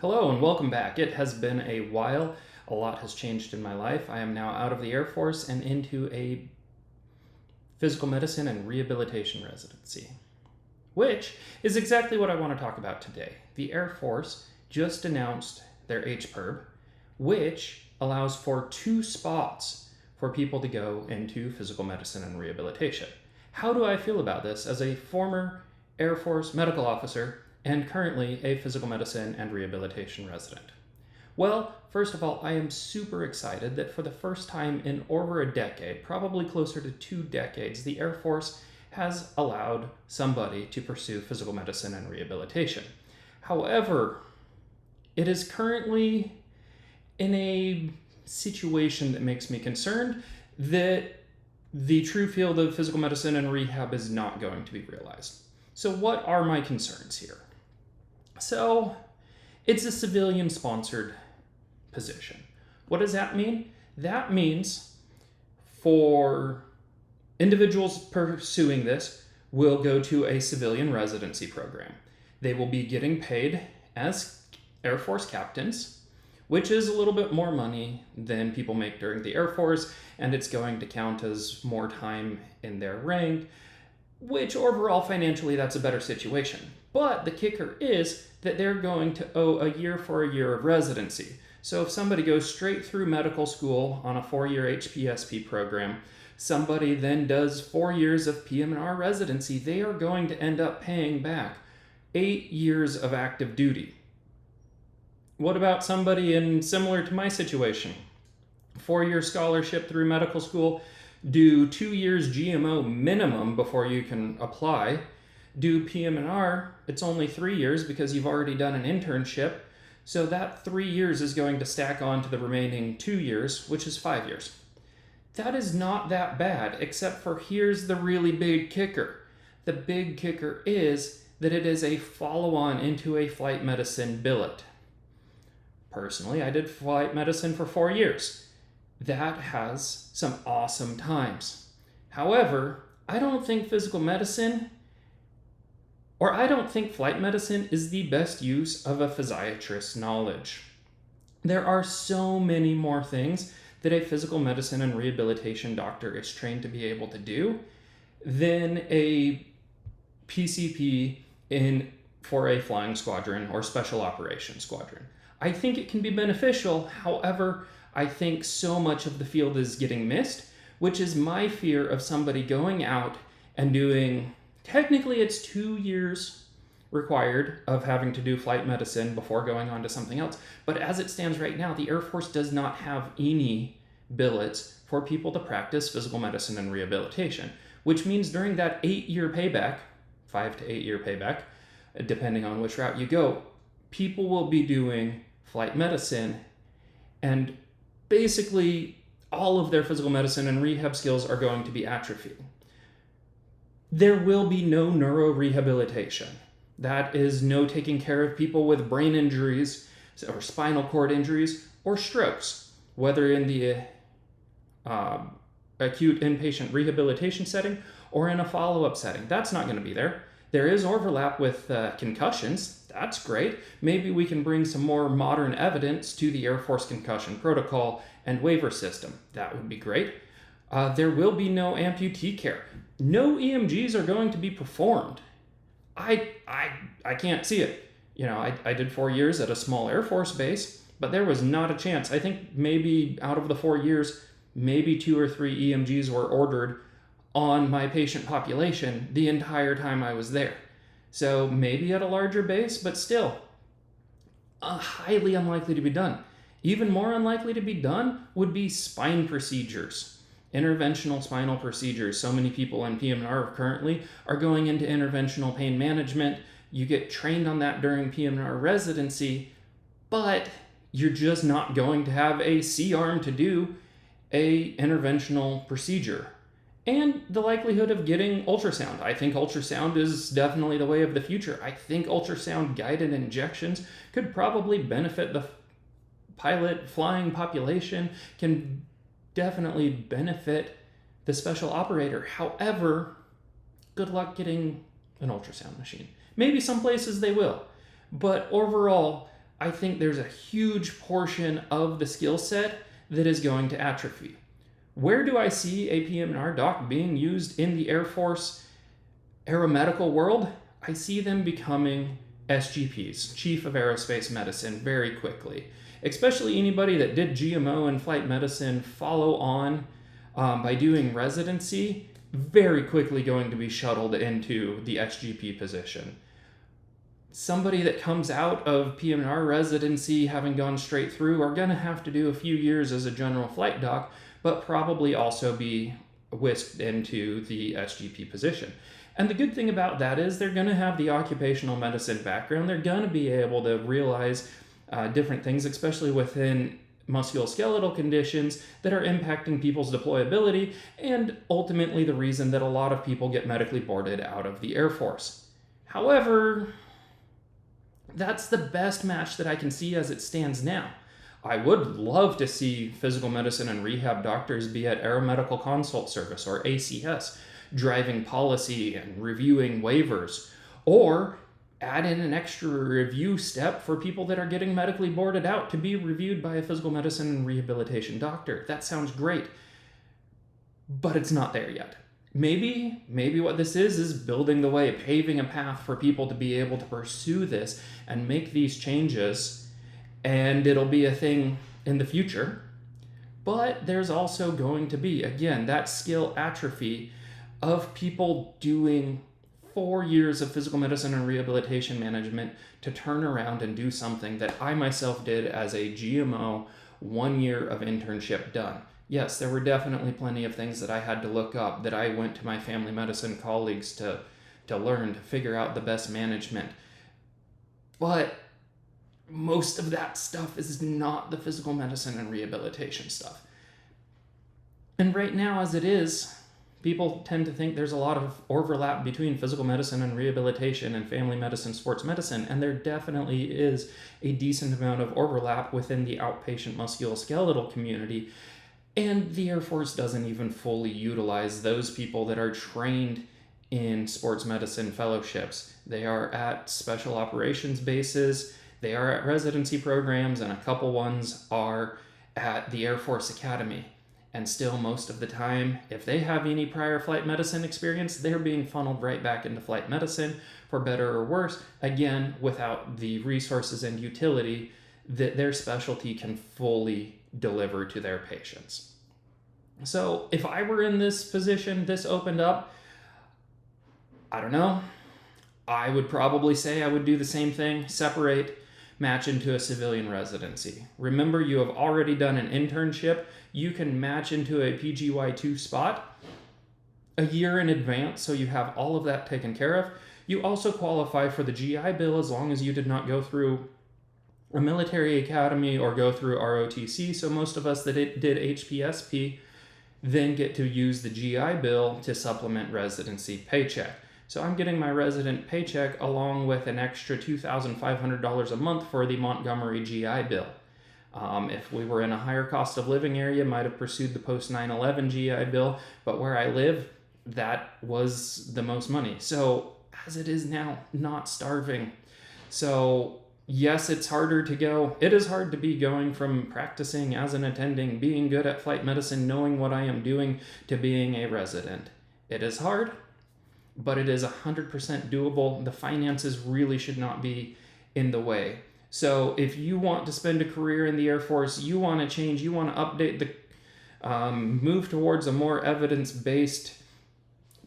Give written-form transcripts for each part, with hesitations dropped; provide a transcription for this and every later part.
Hello and welcome back. It has been a while. A lot has changed in my life. I am now out of the Air Force and into a physical medicine and rehabilitation residency, which is exactly what I want to talk about today. The Air Force just announced their HPERB, which allows for 2 spots for people to go into physical medicine and rehabilitation. How do I feel about this as a former Air Force medical officer and currently a physical medicine and rehabilitation resident? Well, first of all, I am super excited that for the first time in over a decade, probably closer to 2 decades, the Air Force has allowed somebody to pursue physical medicine and rehabilitation. However, it is currently in a situation that makes me concerned that the true field of physical medicine and rehab is not going to be realized. So what are my concerns here? So it's a civilian-sponsored position. What does that mean? That means for individuals pursuing this will go to a civilian residency program. They will be getting paid as Air Force captains, which is a little bit more money than people make during the Air Force, and it's going to count as more time in their rank, which overall financially that's a better situation. But the kicker is that they're going to owe a year for a year of residency. So if somebody goes straight through medical school on a 4-year HPSP program, somebody then does 4 years of PM&R residency, they are going to end up paying back 8 years of active duty. What about somebody similar to my situation? 4-year scholarship through medical school, do 2 years GMO minimum before you can apply. Do PM&R, it's only 3 years because you've already done an internship. So that 3 years is going to stack on to the remaining 2 years, which is 5 years. That is not that bad, except for here's the really big kicker. The big kicker is that it is a follow-on into a flight medicine billet. Personally, I did flight medicine for 4 years. That has some awesome times. However, I don't think flight medicine is the best use of a physiatrist's knowledge. There are so many more things that a physical medicine and rehabilitation doctor is trained to be able to do than a PCP for a flying squadron or special operations squadron. I think it can be beneficial. However, I think so much of the field is getting missed, which is my fear of somebody going out and doing, technically it's 2 years required of having to do flight medicine before going on to something else. But as it stands right now, the Air Force does not have any billets for people to practice physical medicine and rehabilitation, which means during that 8-year payback, 5 to 8 year payback, depending on which route you go, people will be doing flight medicine, and basically all of their physical medicine and rehab skills are going to be atrophied. There will be no neurorehabilitation. That is no taking care of people with brain injuries or spinal cord injuries or strokes, whether in the acute inpatient rehabilitation setting or in a follow-up setting. That's not going to be there. There is overlap with concussions. That's great. Maybe we can bring some more modern evidence to the Air Force concussion protocol and waiver system. That would be great. There will be no amputee care. No EMGs are going to be performed. I can't see it. You know, I did 4 years at a small Air Force base, but there was not a chance. I think maybe out of the 4 years, maybe 2 or 3 EMGs were ordered on my patient population the entire time I was there. So maybe at a larger base, but still highly unlikely to be done. Even more unlikely to be done would be spine procedures, interventional spinal procedures. So many people in PM&R currently are going into interventional pain management. You get trained on that during PM&R residency, but you're just not going to have a C-arm to do a interventional procedure. And the likelihood of getting ultrasound. I think ultrasound is definitely the way of the future. I think ultrasound guided injections could probably benefit the pilot flying population, can definitely benefit the special operator. However, good luck getting an ultrasound machine. Maybe some places they will. But overall, I think there's a huge portion of the skill set that is going to atrophy. Where do I see a PM&R doc being used in the Air Force aeromedical world? I see them becoming SGPs, Chief of Aerospace Medicine, very quickly. Especially anybody that did GMO and flight medicine follow on by doing residency, very quickly going to be shuttled into the SGP position. Somebody that comes out of PM&R residency having gone straight through are going to have to do a few years as a general flight doc, but probably also be whisked into the SGP position. And the good thing about that is they're going to have the occupational medicine background. They're going to be able to realize different things, especially within musculoskeletal conditions that are impacting people's deployability, and ultimately the reason that a lot of people get medically boarded out of the Air Force. However, that's the best match that I can see as it stands now. I would love to see physical medicine and rehab doctors be at Aeromedical Consult Service, or ACS, driving policy and reviewing waivers, or add in an extra review step for people that are getting medically boarded out to be reviewed by a physical medicine and rehabilitation doctor. That sounds great, but it's not there yet. Maybe what this is building the way, paving a path for people to be able to pursue this and make these changes, and it'll be a thing in the future. But there's also going to be, again, that skill atrophy of people doing 4 years of physical medicine and rehabilitation management to turn around and do something that I myself did as a GMO, 1 year of internship done. Yes, there were definitely plenty of things that I had to look up, that I went to my family medicine colleagues to learn, to figure out the best management. But most of that stuff is not the physical medicine and rehabilitation stuff. And right now, as it is, people tend to think there's a lot of overlap between physical medicine and rehabilitation and family medicine, sports medicine, and there definitely is a decent amount of overlap within the outpatient musculoskeletal community. And the Air Force doesn't even fully utilize those people that are trained in sports medicine fellowships. They are at special operations bases, they are at residency programs, and a couple ones are at the Air Force Academy. And still, most of the time, if they have any prior flight medicine experience, they're being funneled right back into flight medicine, for better or worse, again, without the resources and utility that their specialty can fully deliver to their patients. So if I were in this position, this opened up, I don't know, I would probably say I would do the same thing, separate, match into a civilian residency. Remember, you have already done an internship. You can match into a PGY2 spot a year in advance, so you have all of that taken care of. You also qualify for the GI Bill as long as you did not go through a military academy or go through ROTC. So most of us that did HPSP then get to use the GI Bill to supplement residency paycheck. So I'm getting my resident paycheck along with an extra $2,500 a month for the Montgomery GI Bill. If we were in a higher cost of living area, might have pursued the post 9/11 GI Bill, but where I live, that was the most money. So as it is now, not starving. So yes, it's harder to go. It is hard to be going from practicing as an attending, being good at flight medicine, knowing what I am doing, to being a resident. It is hard, but it is 100% doable. The finances really should not be in the way. So if you want to spend a career in the Air Force, you want to change, you want to update the, move towards a more evidence-based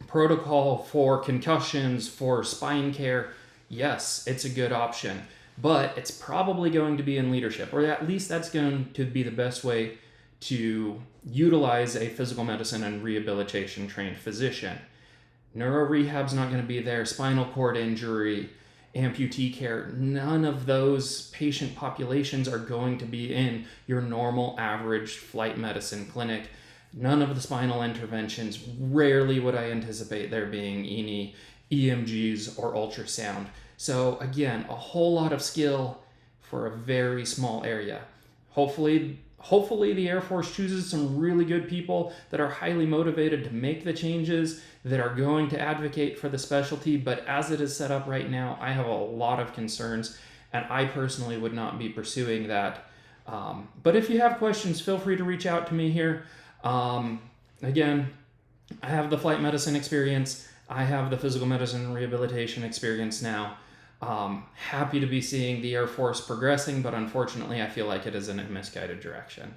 protocol for concussions, for spine care, yes, it's a good option. But it's probably going to be in leadership, or at least that's going to be the best way to utilize a physical medicine and rehabilitation trained physician. Neuro rehab's not going to be there, spinal cord injury, amputee care, none of those patient populations are going to be in your normal average flight medicine clinic. None of the spinal interventions, rarely would I anticipate there being any EMGs or ultrasound. So again, a whole lot of skill for a very small area. Hopefully the Air Force chooses some really good people that are highly motivated to make the changes, that are going to advocate for the specialty. But as it is set up right now, I have a lot of concerns, and I personally would not be pursuing that. But if you have questions, feel free to reach out to me here. Again, I have the flight medicine experience. I have the physical medicine and rehabilitation experience now. Happy to be seeing the Air Force progressing, but unfortunately I feel like it is in a misguided direction.